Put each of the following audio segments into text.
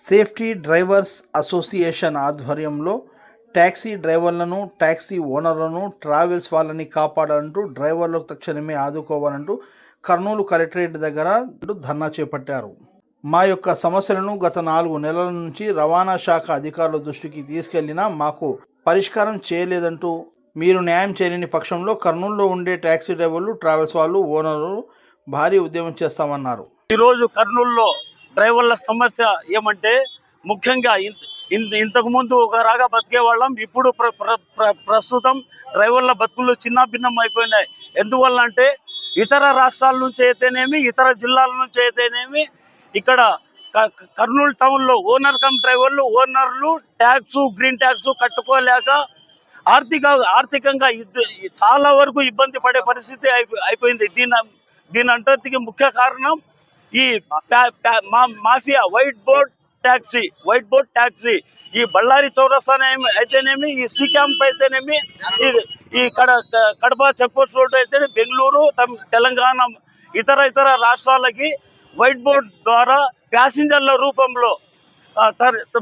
Safety drivers association ఆధ్వర్యంలో taxi డ్రైవర్లను, taxi ఓనర్లను, travels వాళ్ళని కాపాడాలంటూ డ్రైవర్లకు తక్షణమే ఆదుకోవాలంటూ కర్నూలు కలెక్టరేట్ దగ్గర ధర్నా చేపట్టారు. మా యొక్క సమస్యలను గత 4 నెలల నుంచి రవాణా శాఖ అధికారుల దృష్టికి తీసుకెళ్లినా మాకు పరిష్కారం చేయలేదంటూ, మీరు న్యాయం చేయలేని పక్షంలో కర్నూలులో ఉండే ట్యాక్సీ డ్రైవర్లు, ట్రావెల్స్ వాళ్ళు, ఓనర్లు భారీ ఉద్యమం చేస్తామన్నారు. ఈరోజు కర్నూలులో డ్రైవర్ల సమస్య ఏమంటే, ముఖ్యంగా ఇంతకు ముందు ఒక రాగా బతికే వాళ్ళం. ఇప్పుడు ప్రస్తుతం డ్రైవర్ల బతుకులు చిన్న భిన్నం అయిపోయినాయి. ఎందువల్ల అంటే, ఇతర రాష్ట్రాల నుంచి అయితేనేమి, ఇతర జిల్లాల నుంచి అయితేనేమి, ఇక్కడ కర్నూలు టౌన్లో ఓనర్లు ట్యాక్స్, గ్రీన్ ట్యాక్స్ కట్టుకోలేక ఆర్థికంగా చాలా వరకు ఇబ్బంది పడే పరిస్థితి అయిపోయింది. దీని అంతటికి ముఖ్య కారణం ఈ మాఫియా వైట్ బోర్డ్ ట్యాక్సీ. ఈ బళ్ళారి చౌరస్తా అయితేనేమి, ఈ సి క్యాంప్ అయితేనేమి, ఈ కడప చెక్పోస్ట్ రోడ్ అయితే, బెంగళూరు, తెలంగాణ, ఇతర రాష్ట్రాలకి వైట్ బోర్డ్ ద్వారా ప్యాసింజర్ల రూపంలో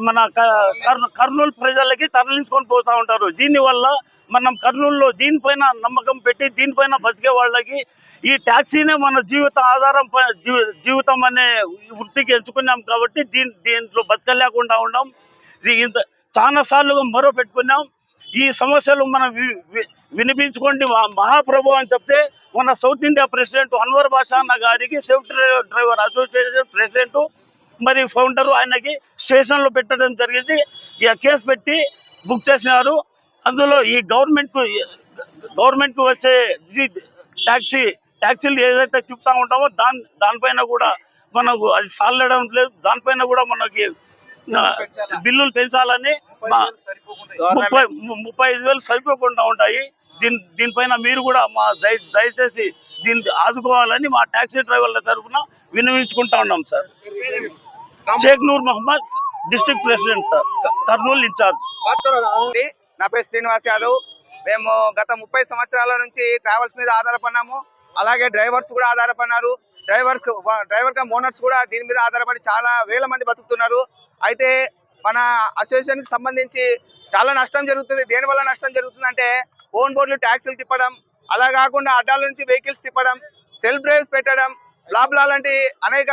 మన కర్నూలు ప్రజలకి తరలించుకొని పోతా ఉంటారు. దీనివల్ల మనం కర్నూలులో దీనిపైన నమ్మకం పెట్టి దీనిపైన బతికే వాళ్ళకి ఈ ట్యాక్సీనే మన జీవితం అనే వృత్తికి ఎంచుకున్నాం కాబట్టి దీంట్లో బతకలేకుండా ఉన్నాం. చాలా సార్లు మొర పెట్టుకున్నాం. ఈ సమస్యలు మనం వినిపించుకోండి మహాప్రభు అని చెప్తే, మన సౌత్ ఇండియా ప్రెసిడెంట్ అన్వర్ బాషా అన్న గారికి, సేఫ్టీ డ్రైవర్ అసోసియేషన్ ప్రెసిడెంట్ మరి ఫౌండర్, ఆయనకి స్టేషన్లో పెట్టడం జరిగింది. ఇక కేసు పెట్టి బుక్ చేసినారు. అందులో ఈ గవర్నమెంట్ వచ్చే ట్యాక్సీలు ఏదైతే చెప్తా ఉంటామో దానిపైన కూడా మనకు అది సాలడం లేదు. దానిపైన కూడా మనకి బిల్లులు పెంచాలని 35,000 సరిపోకుండా ఉంటాయి. దీనిపైన మీరు కూడా దయచేసి దీన్ని ఆదుకోవాలని మా ట్యాక్సీ డ్రైవర్ల తరఫున విన్నవించుకుంటా ఉన్నాం sir. Sheikh Noor Mohammed, district president, Kurnool incharge. నా పేరు శ్రీనివాస్ యాదవ్. మేము గత 30 సంవత్సరాల నుంచి ట్రావెల్స్ మీద ఆధారపడినాము. అలాగే డ్రైవర్స్ కూడా ఆధారపడినారు. డ్రైవర్ కమ్ ఓనర్స్ కూడా దీని మీద ఆధారపడి చాలా వేల మంది బతుకుతున్నారు. అయితే మన అసోసియేషన్కి సంబంధించి చాలా నష్టం జరుగుతుంది. దేనివల్ల నష్టం జరుగుతుందంటే, ఓన్ బోర్డులు ట్యాక్సీలు తిప్పడం, అలా కాకుండా అడ్డాల నుంచి వెహికల్స్ తిప్పడం, సెల్ఫ్ డ్రైవ్స్ పెట్టడం, బ్లా లాంటి అనేక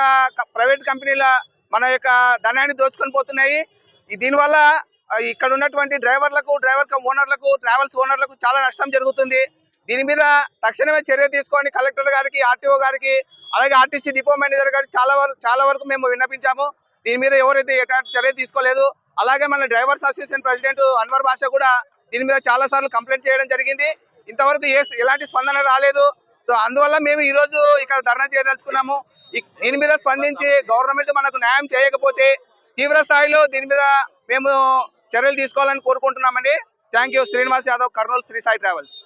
ప్రైవేట్ కంపెనీల మన యొక్క ధనాన్ని దోచుకొని పోతున్నాయి. దీనివల్ల ఇక్కడ ఉన్నటువంటి డ్రైవర్ కమ్ ఓనర్లకు, ట్రావెల్స్ ఓనర్లకు చాలా నష్టం జరుగుతుంది. దీని మీద తక్షణమే చర్య తీసుకొని కలెక్టర్ గారికి, ఆర్టీఓ గారికి, అలాగే ఆర్టీసీ డిపో మేనేజర్ గారికి చాలా వరకు మేము విన్నపించాము. దీని మీద ఎవరైతే ఎటువంటి చర్య తీసుకోలేదు. అలాగే మన డ్రైవర్స్ అసోసియేషన్ ప్రెసిడెంట్ అన్వర్ బాషా కూడా దీని మీద చాలా సార్లు కంప్లైంట్ చేయడం జరిగింది. ఇంతవరకు ఎలాంటి స్పందన రాలేదు. సో అందువల్ల మేము ఈ రోజు ఇక్కడ ధర్నా చేయదలుచుకున్నాము. దీని మీద స్పందించి గవర్నమెంట్ మనకు న్యాయం చేయకపోతే తీవ్ర స్థాయిలో దీని మీద మేము చర్యలు తీసుకోవాలని కోరుకుంటున్నామండి. Thank you. Srinivas Yadav, Kurnool Sri Sai travels.